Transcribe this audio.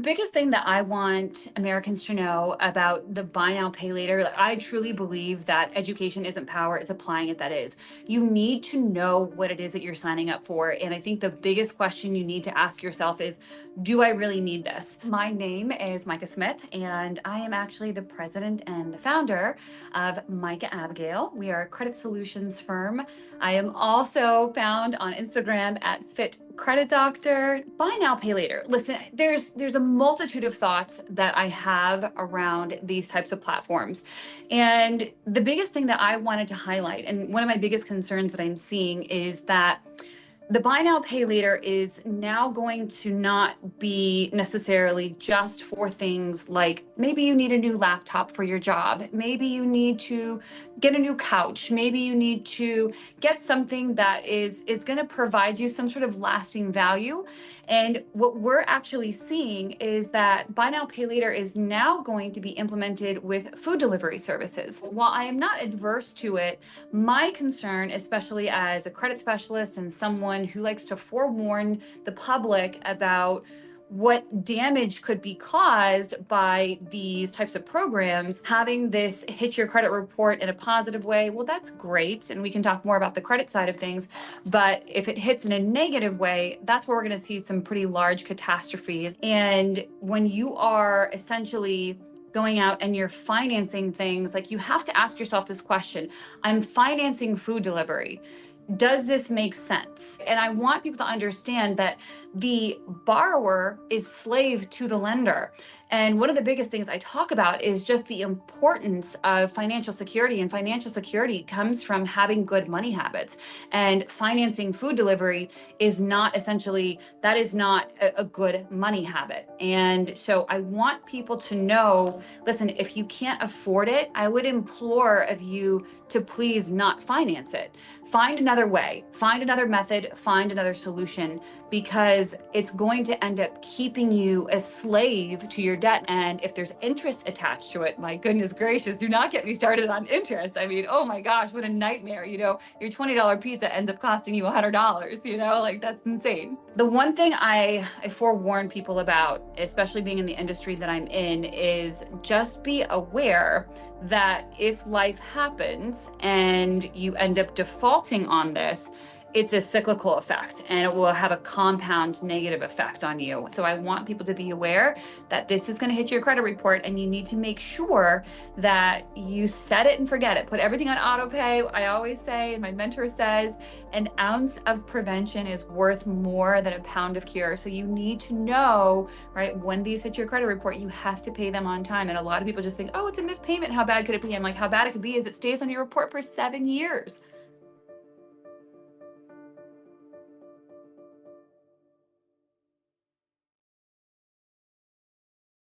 biggest thing that I want Americans to know about the buy now, pay later, like, I truly believe that education isn't power, it's applying it that is. You need to know what it is that you're signing up for. And I think the biggest question you need to ask yourself is, do I really need this? My name is Micah Smith, and I am actually the president and the founder of Micah Abigail. We are a credit solutions firm. I am also found on Instagram at Fit Credit Doctor. Buy now, pay later. Listen, there's a multitude of thoughts that I have around these types of platforms. And the biggest thing that I wanted to highlight, and one of my biggest concerns that I'm seeing, is that the buy now, pay later is now going to not be necessarily just for things like maybe you need a new laptop for your job. Maybe you need to get a new couch. Maybe you need to get something that is going to provide you some sort of lasting value. And what we're actually seeing is that buy now, pay later is now going to be implemented with food delivery services. While I am not adverse to it, my concern, especially as a credit specialist and someone who likes to forewarn the public about what damage could be caused by these types of programs, having this hit your credit report in a positive way, well, that's great. And we can talk more about the credit side of things. But if it hits in a negative way, that's where we're going to see some pretty large catastrophe. And when you are essentially going out and you're financing things, like, you have to ask yourself this question: I'm financing food delivery. Does this make sense? And I want people to understand that the borrower is slave to the lender. And one of the biggest things I talk about is just the importance of financial security. And financial security comes from having good money habits. And financing food delivery is not essentially, that is not a good money habit. And so I want people to know, listen, if you can't afford it, I would implore of you to please not finance it. Find another way, find another method, find another solution, because it's going to end up keeping you a slave to your debt. And if there's interest attached to it, my goodness gracious, do not get me started on interest. I mean, oh my gosh, what a nightmare. Your $20 pizza ends up costing you $100, like, that's insane. The one thing I forewarn people about, especially being in the industry that I'm in, is just be aware that if life happens and you end up defaulting on this, it's a cyclical effect and it will have a compound negative effect on you. So I want people to be aware that this is going to hit your credit report, and you need to make sure that you set it and forget it. Put everything on auto pay. I always say, and my mentor says, an ounce of prevention is worth more than a pound of cure. So you need to know, right, when these hit your credit report, you have to pay them on time. And a lot of people just think, oh, it's a missed payment. How bad could it be? I'm like, how bad it could be is it stays on your report for 7 years.